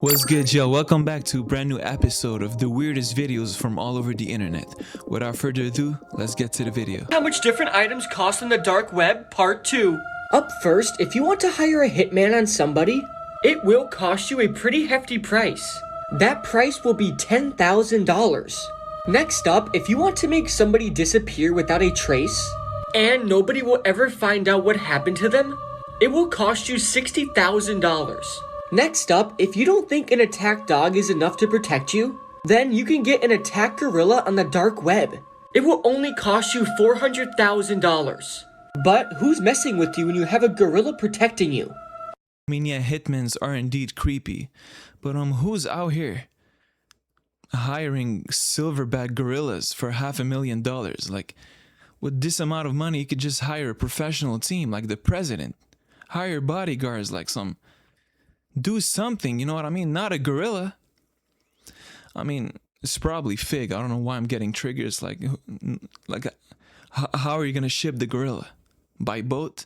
What's good, y'all? Welcome back to a brand new episode of the weirdest videos from all over the internet. Without further ado, let's get to the video. How much different items cost on the dark web, part 2. Up first, if you want to hire a hitman on somebody, it will cost you a pretty hefty price. That price will be $10,000. Next up, if you want to make somebody disappear without a trace, and nobody will ever find out what happened to them, it will cost you $60,000. Next up, if you don't think an attack dog is enough to protect you, then you can get an attack gorilla on the dark web. It will only cost you $400,000. But who's messing with you when you have a gorilla protecting you? I mean, yeah, hitmans are indeed creepy, but who's out here hiring silverback gorillas for $500,000? Like, with this amount of money, you could just hire a professional team like the president. Hire bodyguards like some... Do something, you know what I mean? Not a gorilla. I mean, it's probably fake. I don't know why I'm getting triggers. Like how are you gonna ship the gorilla? By boat?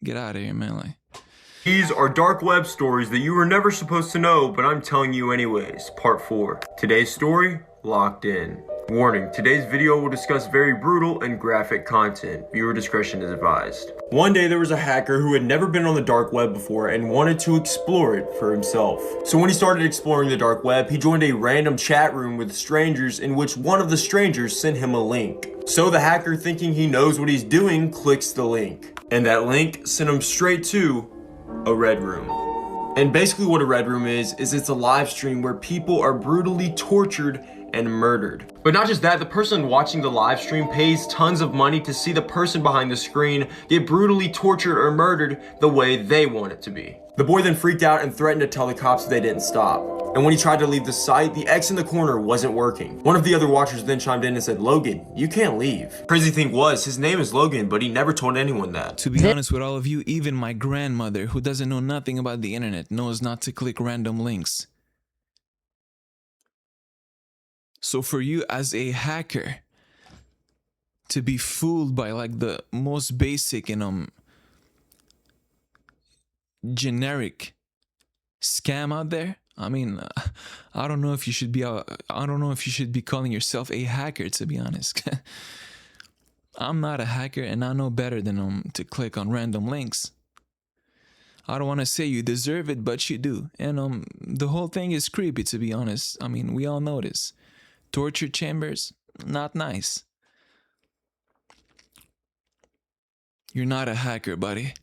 Get out of here, man. Like, these are dark web stories that you were never supposed to know, but I'm telling you anyways. Part 4. Today's story, Locked In. Warning, today's video will discuss very brutal and graphic content. Viewer discretion is advised. One day there was a hacker who had never been on the dark web before and wanted to explore it for himself. So when he started exploring the dark web, he joined a random chat room with strangers in which one of the strangers sent him a link. So the hacker, thinking he knows what he's doing, clicks the link. And that link sent him straight to a red room. And basically what a red room is it's a live stream where people are brutally tortured and murdered. But not just that, the person watching the live stream pays tons of money to see the person behind the screen get brutally tortured or murdered the way they want it to be. The boy then freaked out and threatened to tell the cops they didn't stop. And when he tried to leave the site, the X in the corner wasn't working. One of the other watchers then chimed in and said, "Logan, you can't leave." Crazy thing was, his name is Logan, but he never told anyone that. to be honest with all of you, even my grandmother, who doesn't know nothing about the internet, knows not to click random links. So for you as a hacker to be fooled by like the most basic and generic scam out there, I mean, I don't know if you should be I don't know if you should be calling yourself a hacker, to be honest. I'm not a hacker and I know better than to click on random links. I don't want to say you deserve it, but you do. And the whole thing is creepy, to be honest. I mean, we all know this. Torture chambers, not nice. You're not a hacker, buddy.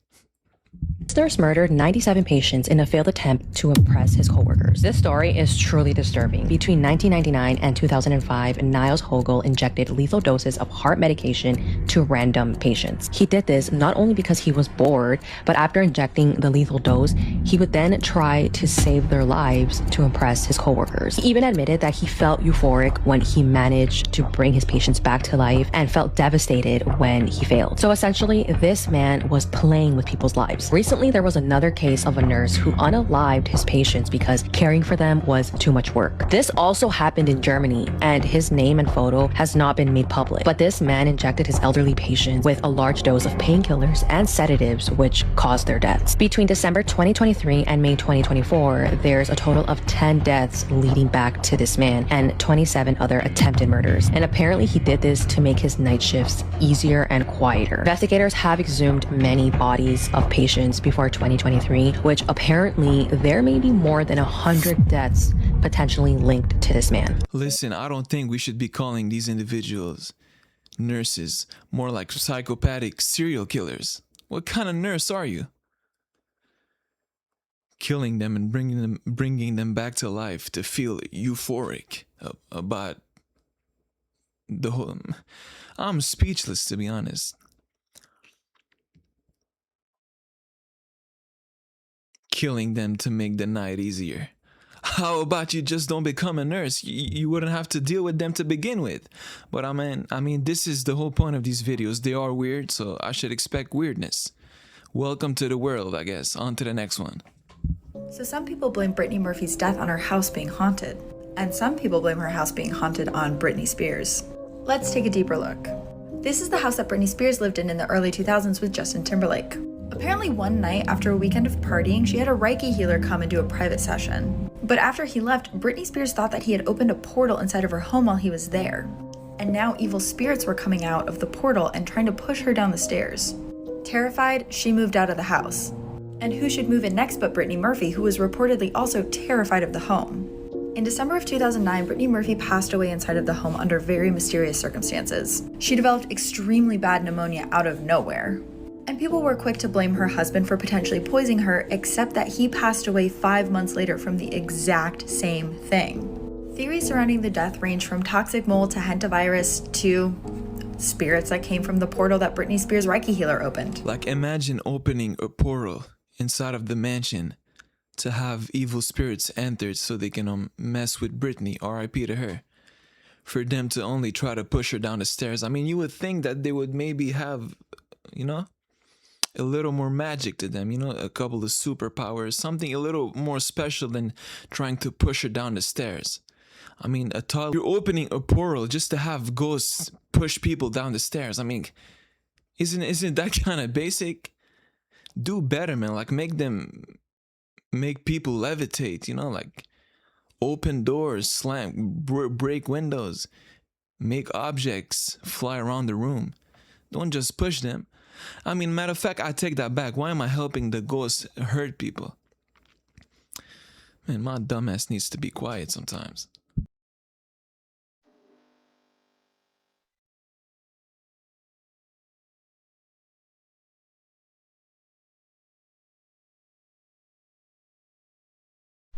Nurse murdered 97 patients in a failed attempt to impress his coworkers. This story is truly disturbing. Between 1999 and 2005, Niles Hogel injected lethal doses of heart medication to random patients. He did this not only because he was bored, but after injecting the lethal dose, he would then try to save their lives to impress his coworkers. He even admitted that he felt euphoric when he managed to bring his patients back to life and felt devastated when he failed. So essentially, this man was playing with people's lives. Recently, there was another case of a nurse who unalived his patients because caring for them was too much work. This also happened in Germany, and his name and photo has not been made public. But this man injected his elderly patients with a large dose of painkillers and sedatives, which caused their deaths. Between December 2023 and May 2024, there's a total of 10 deaths leading back to this man and 27 other attempted murders. And apparently he did this to make his night shifts easier and quieter. Investigators have exhumed many bodies of patients before 2023, which apparently there may be more than 100 deaths potentially linked to this man. Listen, I don't think we should be calling these individuals nurses, more like psychopathic serial killers. What kind of nurse are you? Killing them and bringing them back to life to feel euphoric about the whole... I'm speechless, to be honest. Killing them to make the night easier. How about you just don't become a nurse? You wouldn't have to deal with them to begin with. But I mean, this is the whole point of these videos. They are weird, so I should expect weirdness. Welcome to the world, I guess. On to the next one. So some people blame Brittany Murphy's death on her house being haunted, and some people blame her house being haunted on Britney Spears. Let's take a deeper look. This is the house that Britney Spears lived in the early 2000s with Justin Timberlake. Apparently one night after a weekend of partying, she had a Reiki healer come and do a private session. But after he left, Britney Spears thought that he had opened a portal inside of her home while he was there. And now evil spirits were coming out of the portal and trying to push her down the stairs. Terrified, she moved out of the house. And who should move in next but Brittany Murphy, who was reportedly also terrified of the home. In December of 2009, Brittany Murphy passed away inside of the home under very mysterious circumstances. She developed extremely bad pneumonia out of nowhere. And people were quick to blame her husband for potentially poisoning her, except that he passed away 5 months later from the exact same thing. Theories surrounding the death range from toxic mold to hantavirus to spirits that came from the portal that Britney Spears' Reiki healer opened. Like, imagine opening a portal inside of the mansion to have evil spirits entered so they can mess with Britney, R.I.P. to her. For them to only try to push her down the stairs. I mean, you would think that they would maybe have, a little more magic to them, a couple of superpowers, something a little more special than trying to push her down the stairs. I mean, you're opening a portal just to have ghosts push people down the stairs. I mean, isn't that kind of basic? Do better, man. Like, make people levitate, like open doors, break windows, make objects fly around the room. Don't just push them. I mean, matter of fact, I take that back. Why am I helping the ghosts hurt people? Man, my dumbass needs to be quiet sometimes.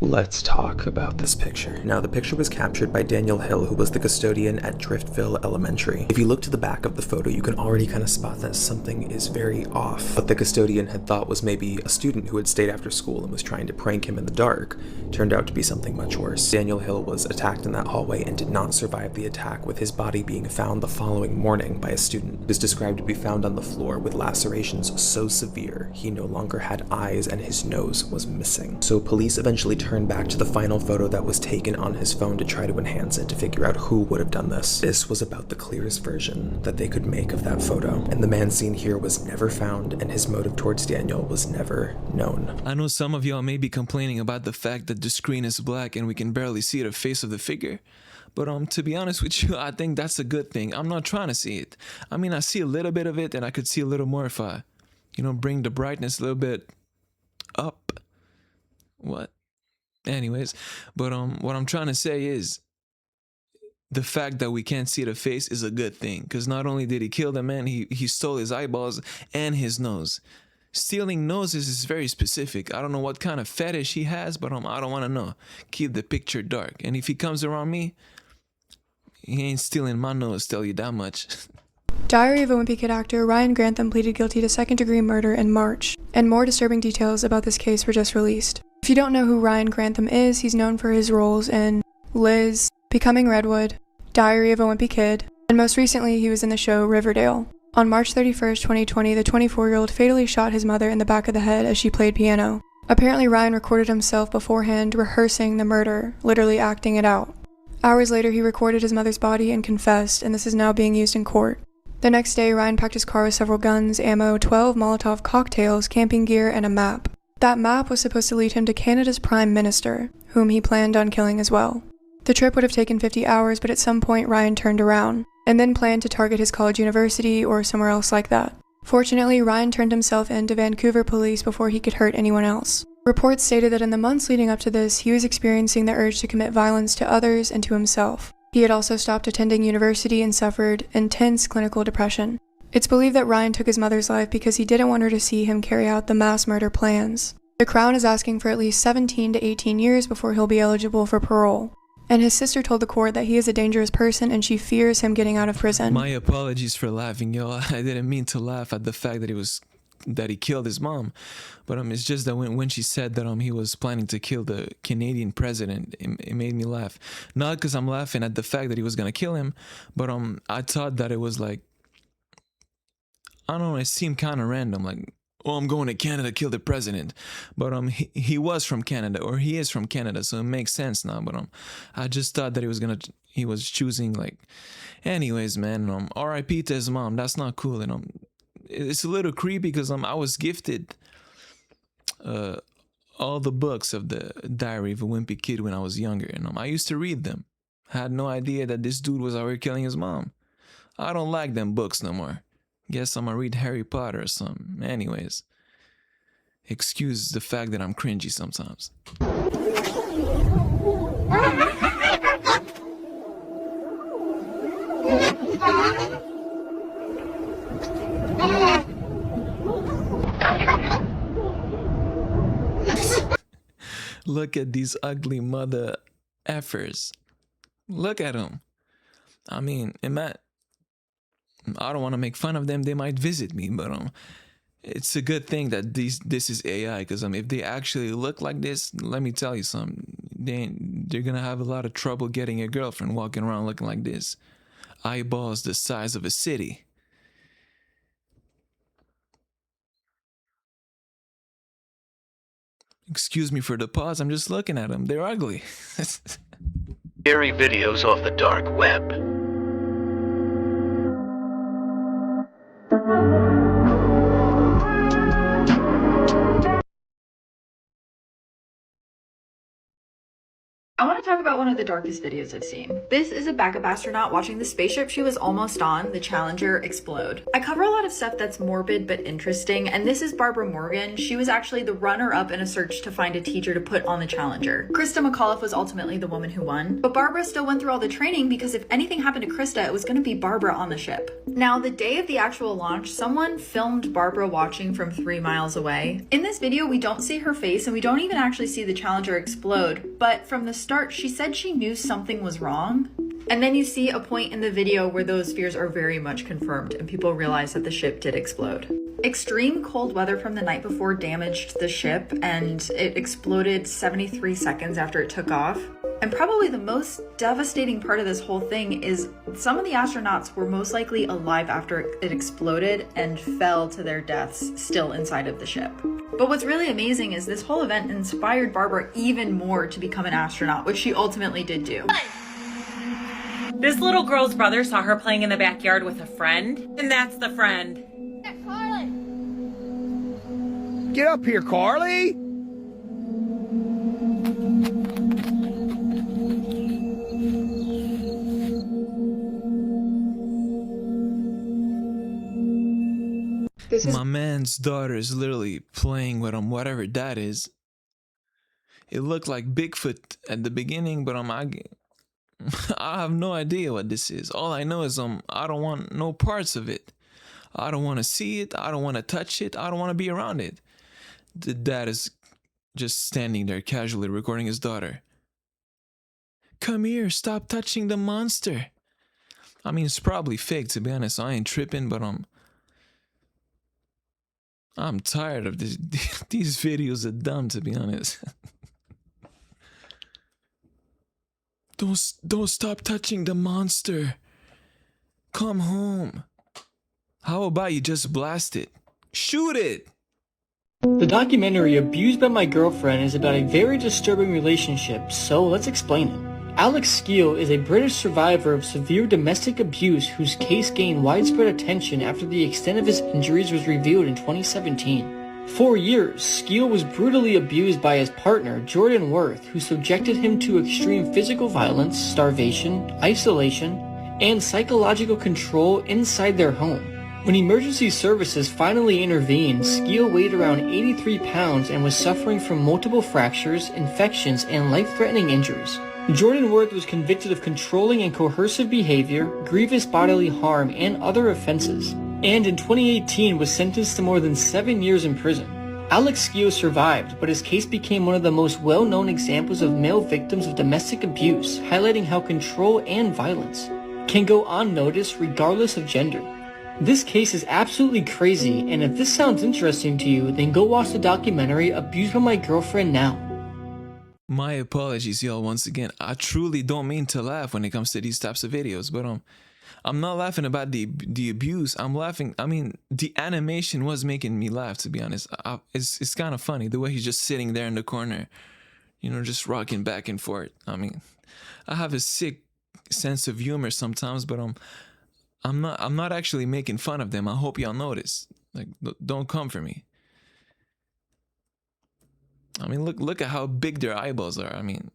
Let's talk about this picture. Now, the picture was captured by Daniel Hill, who was the custodian at Driftville Elementary. If you look to the back of the photo, you can already kind of spot that something is very off. What the custodian had thought was maybe a student who had stayed after school and was trying to prank him in the dark turned out to be something much worse. Daniel Hill was attacked in that hallway and did not survive the attack, with his body being found the following morning by a student. It was described to be found on the floor with lacerations so severe he no longer had eyes and his nose was missing. So police eventually turned back to the final photo that was taken on his phone to try to enhance it to figure out who would have done this. This was about the clearest version that they could make of that photo, and the man seen here was never found, and his motive towards Daniel was never known. I know some of y'all may be complaining about the fact that the screen is black and we can barely see the face of the figure, but to be honest with you, I think that's a good thing. I'm not trying to see it. I mean, I see a little bit of it, and I could see a little more if I, bring the brightness a little bit up. What? Anyways, but what I'm trying to say is the fact that we can't see the face is a good thing, because not only did he kill the man, he stole his eyeballs and his nose. Stealing noses is very specific. I don't know what kind of fetish he has, but I don't want to know. Keep the picture dark, and if he comes around me, he ain't stealing my nose, tell you that much. Diary of a Wimpy Kid actor Ryan Grantham pleaded guilty to second-degree murder in March, and more disturbing details about this case were just released. If you don't know who Ryan Grantham is, he's known for his roles in Liz, Becoming Redwood, Diary of a Wimpy Kid, and most recently he was in the show Riverdale. On March 31st, 2020, the 24-year-old fatally shot his mother in the back of the head as she played piano. Apparently Ryan recorded himself beforehand rehearsing the murder, literally acting it out. Hours later, he recorded his mother's body and confessed, and this is now being used in court. The next day, Ryan packed his car with several guns, ammo, 12 Molotov cocktails, camping gear, and a map. That map was supposed to lead him to Canada's Prime Minister, whom he planned on killing as well. The trip would have taken 50 hours, but at some point Ryan turned around, and then planned to target his college university or somewhere else like that. Fortunately, Ryan turned himself in to Vancouver police before he could hurt anyone else. Reports stated that in the months leading up to this, he was experiencing the urge to commit violence to others and to himself. He had also stopped attending university and suffered intense clinical depression. It's believed that Ryan took his mother's life because he didn't want her to see him carry out the mass murder plans. The Crown is asking for at least 17 to 18 years before he'll be eligible for parole. And his sister told the court that he is a dangerous person and she fears him getting out of prison. My apologies for laughing, y'all. I didn't mean to laugh at the fact that he killed his mom, but it's just that when she said that he was planning to kill the Canadian president, it made me laugh. Not because I'm laughing at the fact that he was gonna kill him, but I thought that it was like, I don't know, it seemed kind of random, like, oh, I'm going to Canada to kill the president, but he was from Canada, or he is from Canada, so it makes sense now. But I just thought that he was choosing, like, anyways, man. R.I.P. to his mom. That's not cool, it's a little creepy because I was gifted all the books of the Diary of a Wimpy Kid when I was younger, and I used to read them. Had no idea that this dude was out here killing his mom. I don't like them books no more. Guess I'm gonna read Harry Potter or something. Anyways, excuse the fact that I'm cringy sometimes. Look at these ugly mother effers. Look at them. I mean, I don't want to make fun of them. They might visit me, but it's a good thing that this is AI, because if they actually look like this, let me tell you something. They're gonna have a lot of trouble getting a girlfriend walking around looking like this. Eyeballs the size of a city. Excuse me for the pause. I'm just looking at them. They're ugly. Scary videos off the dark web. I want to talk about one of the darkest videos I've seen. This is a backup astronaut watching the spaceship she was almost on, the Challenger, explode. I cover a lot of stuff that's morbid but interesting, and this is Barbara Morgan. She was actually the runner-up in a search to find a teacher to put on the Challenger. Krista McAuliffe was ultimately the woman who won, but Barbara still went through all the training because if anything happened to Krista, it was going to be Barbara on the ship. Now, the day of the actual launch, someone filmed Barbara watching from 3 miles away. In this video, we don't see her face, and we don't even actually see the Challenger explode, but from the start, she said she knew something was wrong. And then you see a point in the video where those fears are very much confirmed and people realize that the ship did explode. Extreme cold weather from the night before damaged the ship, and it exploded 73 seconds after it took off. And probably the most devastating part of this whole thing is some of the astronauts were most likely alive after it exploded and fell to their deaths still inside of the ship. But what's really amazing is this whole event inspired Barbara even more to become an astronaut, which she ultimately did do. This little girl's brother saw her playing in the backyard with a friend, and that's the friend. Get up here, Carly! My man's daughter is literally playing with him, whatever that is. It looked like Bigfoot at the beginning, but I have no idea what this is. All I know is I don't want no parts of it. I don't want to see it. I don't want to touch it. I don't want to be around it. The dad is just standing there casually recording his daughter. Come here, stop touching the monster. I mean, it's probably fake, to be honest. I ain't tripping, but I'm tired of this. These videos are dumb, to be honest. Don't stop touching the monster. Come home. How about you just blast it? Shoot it! The documentary Abused by My Girlfriend is about a very disturbing relationship, so let's explain it. Alex Skeel is a British survivor of severe domestic abuse whose case gained widespread attention after the extent of his injuries was revealed in 2017. For years, Skeel was brutally abused by his partner, Jordan Worth, who subjected him to extreme physical violence, starvation, isolation, and psychological control inside their home. When emergency services finally intervened, Skeel weighed around 83 pounds and was suffering from multiple fractures, infections, and life-threatening injuries. Jordan Worth was convicted of controlling and coercive behavior, grievous bodily harm, and other offenses, and in 2018 was sentenced to more than 7 years in prison. Alex Skeel survived, but his case became one of the most well-known examples of male victims of domestic abuse, highlighting how control and violence can go unnoticed regardless of gender. This case is absolutely crazy, and if this sounds interesting to you, then go watch the documentary Abused by My Girlfriend now. My apologies, y'all, once again. I truly don't mean to laugh when it comes to these types of videos, but I'm not laughing about the abuse. I'm laughing. I mean, the animation was making me laugh, to be honest. It's kind of funny the way he's just sitting there in the corner, just rocking back and forth. I mean, I have a sick sense of humor sometimes, but I'm not actually making fun of them. I hope y'all notice. Like, don't come for me. I mean, look at how big their eyeballs are. I mean,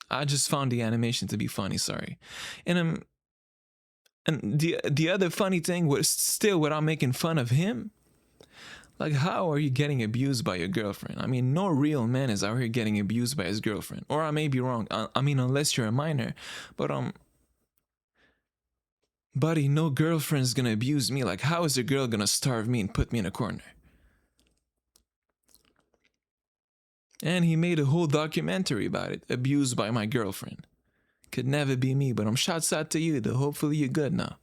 I just found the animation to be funny. Sorry, and the other funny thing was still without making fun of him. Like, how are you getting abused by your girlfriend? I mean, no real man is out here getting abused by his girlfriend. Or I may be wrong. I mean, unless you're a minor. But buddy, no girlfriend's gonna abuse me. Like, how is a girl gonna starve me and put me in a corner? And he made a whole documentary about it. Abused by my girlfriend. Could never be me, but shouts out to you though. Hopefully you're good now.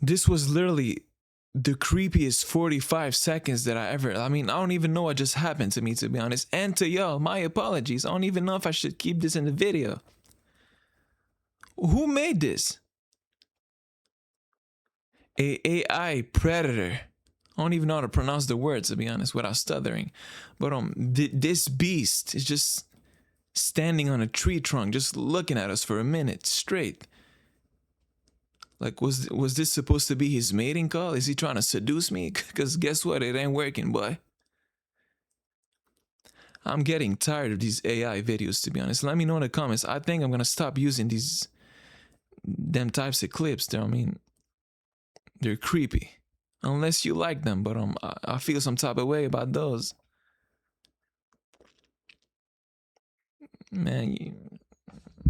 This was literally the creepiest 45 seconds that I mean, I don't even know what just happened to me, to be honest. And to y'all, my apologies. I don't even know if I should keep this in the video. Who made this? A AI predator. I don't even know how to pronounce the word, to be honest, without stuttering. But this beast is just standing on a tree trunk, just looking at us for a minute straight. Like, was this supposed to be his mating call? Is he trying to seduce me? Because guess what? It ain't working, boy. I'm getting tired of these AI videos, to be honest. Let me know in the comments. I think I'm going to stop using them types of clips. I mean, they're creepy. Unless you like them, but I feel some type of way about those. Man,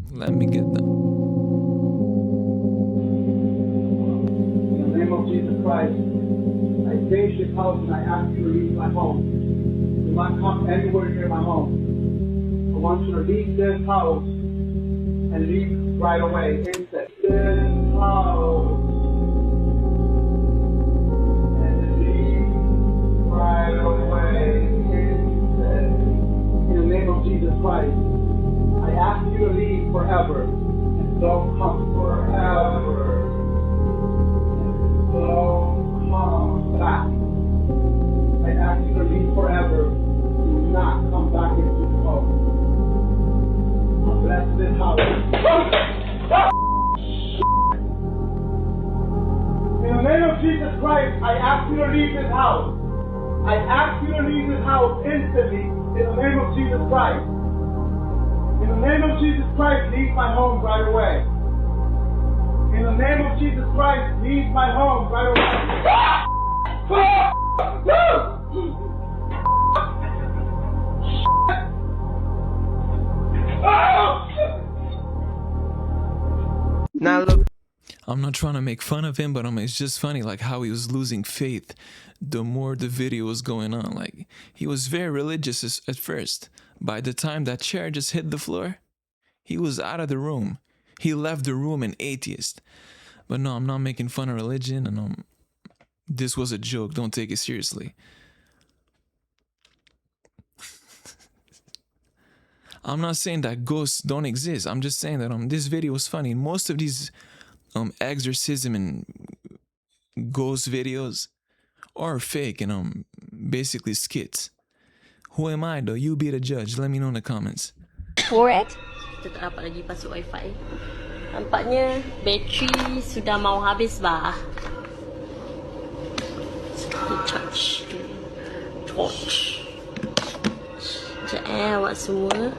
let me get them. In the name of Jesus Christ, I face this house and I ask you to leave my home. Do not come anywhere near my home. I want you to leave this house and leave right away. Instant. This house. And leave right away. Instant. In the name of Jesus Christ, I ask you to leave forever and don't come forever. Don't come back. I ask you to leave forever. Do not come back into the home. Bless this house. In the name of Jesus Christ, I ask you to leave this house. I ask you to leave this house instantly. In the name of Jesus Christ. In the name of Jesus Christ, leave my home right away. In the name of Jesus Christ, leave my home right away. Now look, I'm not trying to make fun of him, but it's just funny, like how he was losing faith the more the video was going on. Like, he was very religious at first. By the time that chair just hit the floor, he was out of the room. He left the room an atheist. But no, I'm not making fun of religion, and this was a joke. Don't take it seriously. I'm not saying that ghosts don't exist. I'm just saying that this video was funny. Most of these exorcism and ghost videos are fake and basically skits. Who am I though? You be the judge. Let me know in the comments. Correct. Kita tak dapat lagi pasuk wifi. Nampaknya bateri sudah mau habis bah. Touch. Torch. Sekejap awak semua.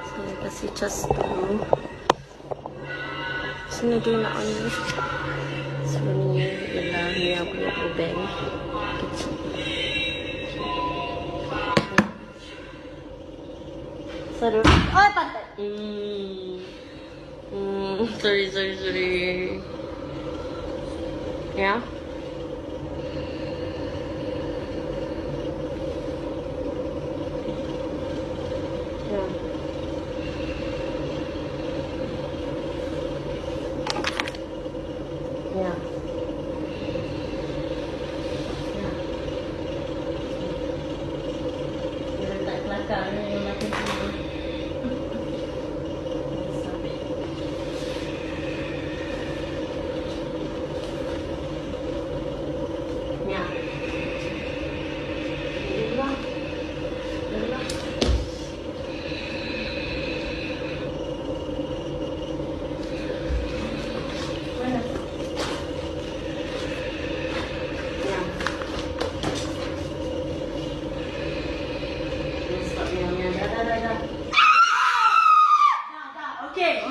Saya kasih cas dulu. Sini dulu nak on ni. Sebenarnya ialah ni aku punya bank. Sorry. Oh, pantat. Sorry. Yeah.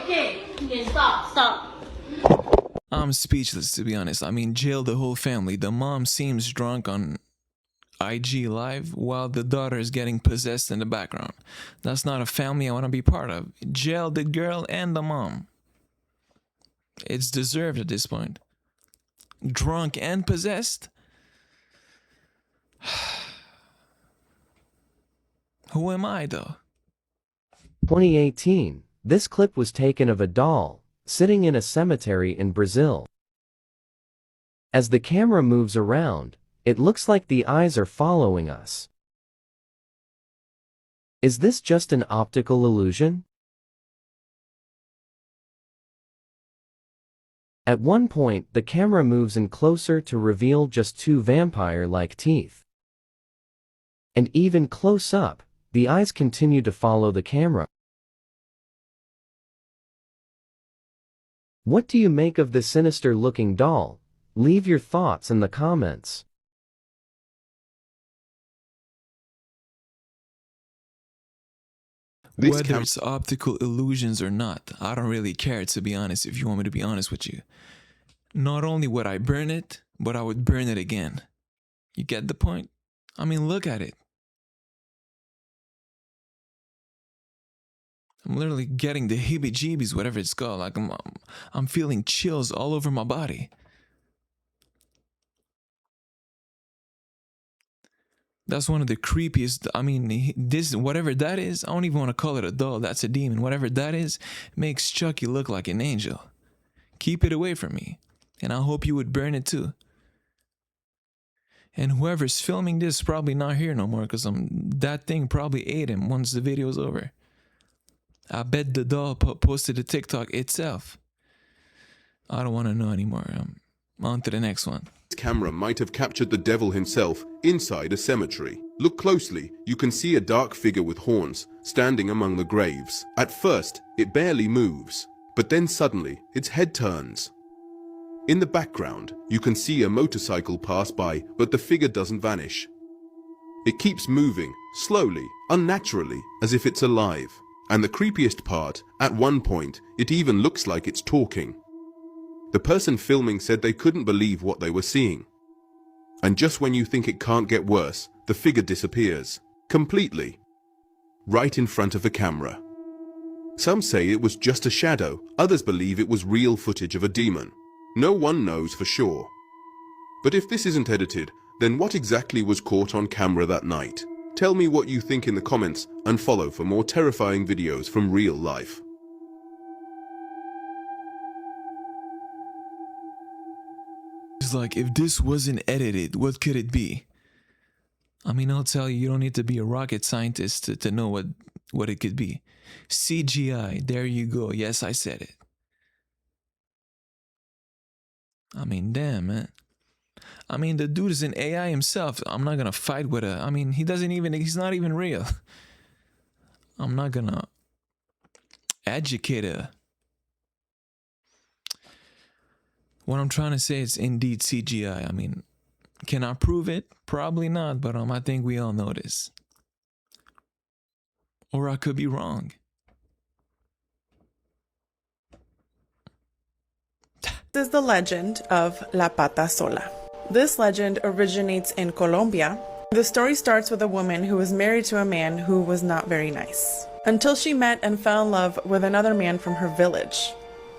Okay, stop. I'm speechless, to be honest. I mean, jail the whole family. The mom seems drunk on IG Live while the daughter is getting possessed in the background. That's not a family I want to be part of. Jail the girl and the mom. It's deserved at this point. Drunk and possessed? Who am I, though? 2018. This clip was taken of a doll sitting in a cemetery in Brazil. As the camera moves around, it looks like the eyes are following us. Is this just an optical illusion? At one point, the camera moves in closer to reveal just two vampire-like teeth. And even close up, the eyes continue to follow the camera. What do you make of this sinister-looking doll? Leave your thoughts in the comments. Whether it's optical illusions or not, I don't really care, to be honest, if you want me to be honest with you. Not only would I burn it, but I would burn it again. You get the point? I mean, look at it. I'm literally getting the heebie-jeebies, whatever it's called. Like I'm feeling chills all over my body. That's one of the creepiest. I mean, this, whatever that is, I don't even want to call it a doll. That's a demon. Whatever that is, makes Chucky look like an angel. Keep it away from me. And I hope you would burn it too. And whoever's filming this is probably not here no more, because that thing probably ate him once the video's over. I bet the doll posted a TikTok itself. I don't want to know anymore. On to the next one. This camera might have captured the devil himself inside a cemetery. Look closely, you can see a dark figure with horns standing among the graves. At first, it barely moves, but then suddenly, its head turns. In the background, you can see a motorcycle pass by, but the figure doesn't vanish. It keeps moving, slowly, unnaturally, as if it's alive. And the creepiest part, at one point, it even looks like it's talking. The person filming said they couldn't believe what they were seeing. And just when you think it can't get worse, the figure disappears. Completely. Right in front of the camera. Some say it was just a shadow, others believe it was real footage of a demon. No one knows for sure. But if this isn't edited, then what exactly was caught on camera that night? Tell me what you think in the comments and follow for more terrifying videos from real life. It's like, if this wasn't edited, what could it be? I mean, I'll tell you, you don't need to be a rocket scientist to know what it could be. CGI, there you go. Yes, I said it. I mean, damn, man. I mean, the dude is an AI himself. I'm not gonna fight with a... I mean, he's not even real. I'm not gonna educate a... What I'm trying to say is indeed CGI. I mean, can I prove it? Probably not, but I think we all know this. Or I could be wrong. This is the legend of La Pata Sola. This legend originates in Colombia. The story starts with a woman who was married to a man who was not very nice, until she met and fell in love with another man from her village.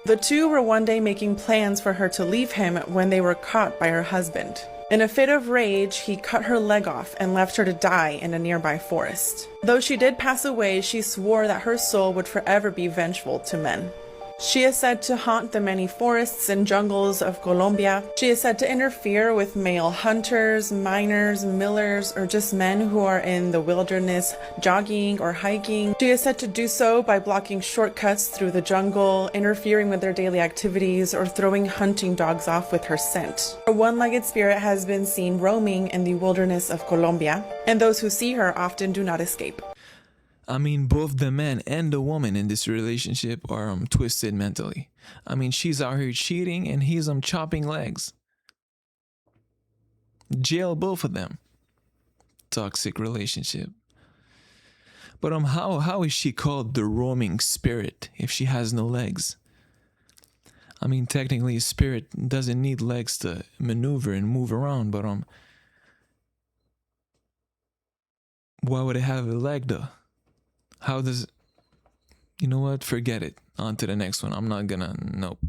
The two were one day making plans for her to leave him when they were caught by her husband. In a fit of rage, he cut her leg off and left her to die in a nearby forest. Though she did pass away, she swore that her soul would forever be vengeful to men. She is said to haunt the many forests and jungles of Colombia. She is said to interfere with male hunters, miners, millers, or just men who are in the wilderness jogging or hiking. She is said to do so by blocking shortcuts through the jungle, interfering with their daily activities, or throwing hunting dogs off with her scent. A one-legged spirit has been seen roaming in the wilderness of Colombia, and those who see her often do not escape. I mean, both the man and the woman in this relationship are twisted mentally. I mean, she's out here cheating and he's chopping legs. Jail both of them. Toxic relationship. But how is she called the roaming spirit if she has no legs? I mean, technically a spirit doesn't need legs to maneuver and move around, but why would it have a leg though? How does... You know what? Forget it. On to the next one. I'm not gonna... Nope.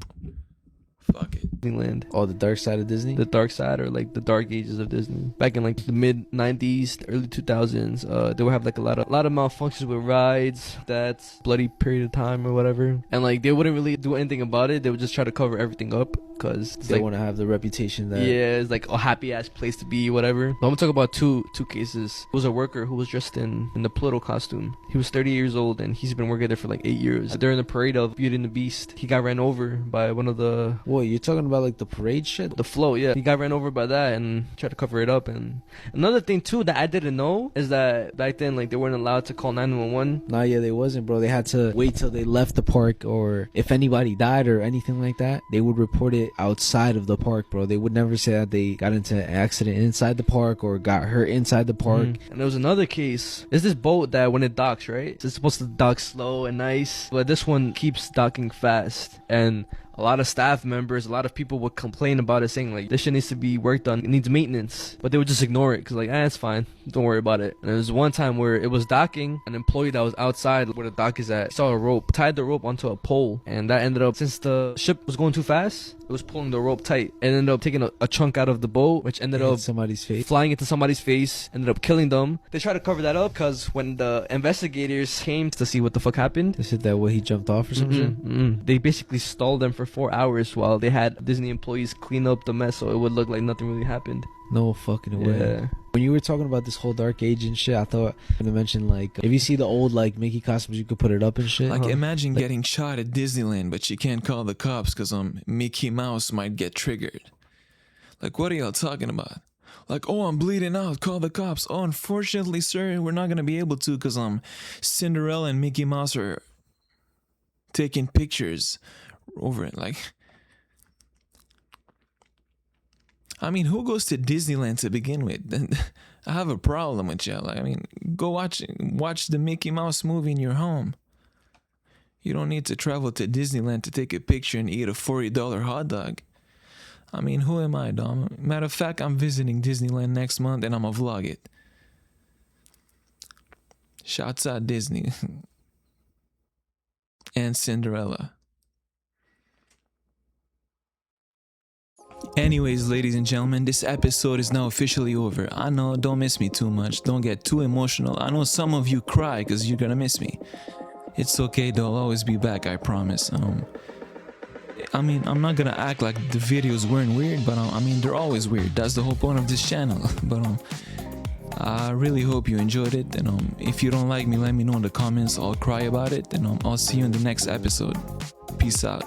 Fuck it. Disneyland. Oh, the dark side of Disney? The dark side, or like the dark ages of Disney. Back in like the mid 90s, early 2000s, they would have like a lot of malfunctions with rides. That's bloody period of time or whatever. And like they wouldn't really do anything about it. They would just try to cover everything up because they want to have the reputation that... Yeah, it's like a happy ass place to be, whatever. But I'm gonna talk about two cases. It was a worker who was dressed in the Pluto costume. He was 30 years old and he's been working there for like 8 years. During the parade of Beauty and the Beast, he got ran over by one of the... What, you're talking about like the parade shit? The float, yeah. He got ran over by that and tried to cover it up. And another thing too that I didn't know is that back then like they weren't allowed to call 911. Nah, yeah, they wasn't, bro. They had to wait till they left the park, or if anybody died or anything like that, they would report it outside of the park, bro. They would never say that they got into an accident inside the park or got hurt inside the park. And there was another case. It's this boat that when it docks, right? It's supposed to dock slow and nice, but this one keeps docking fast. And a lot of staff members, a lot of people would complain about it, saying like this shit needs to be worked on, it needs maintenance, but they would just ignore it because like it's fine, don't worry about it. And there was one time where it was docking, an employee that was outside where the dock is at saw a rope, tied the rope onto a pole, and that ended up, since the ship was going too fast, it was pulling the rope tight and ended up taking a chunk out of the boat, which ended up somebody's face, flying into somebody's face, ended up killing them. They tried to cover that up because when the investigators came to see what the fuck happened, they said that he jumped off or something. They basically stalled them for 4 hours while they had Disney employees clean up the mess so it would look like nothing really happened. No fucking way. Yeah. When you were talking about this whole dark age and shit, I thought I was gonna mention like if you see the old like Mickey costumes, you could put it up and shit. Like imagine getting shot at Disneyland, but you can't call the cops because Mickey Mouse might get triggered. Like what are y'all talking about? Like, oh, I'm bleeding out, call the cops. Oh, unfortunately, sir, we're not gonna be able to because Cinderella and Mickey Mouse are taking pictures over it. Like, I mean, who goes to Disneyland to begin with? I have a problem with y'all. Like, I mean, go watch the Mickey Mouse movie in your home. You don't need to travel to Disneyland to take a picture and eat a $40 hot dog. I mean, who am I, Dom? Matter of fact, I'm visiting Disneyland next month and I'm gonna vlog it. Shouts out Disney. And Cinderella. Anyways, ladies and gentlemen, this episode is now officially over. I know, don't miss me too much. Don't get too emotional. I know some of you cry because you're gonna miss me. It's okay, though. I'll always be back, I promise. I mean, I'm not gonna act like the videos weren't weird, but I mean, they're always weird. That's the whole point of this channel. But I really hope you enjoyed it. And if you don't like me, let me know in the comments. I'll cry about it. And I'll see you in the next episode. Peace out.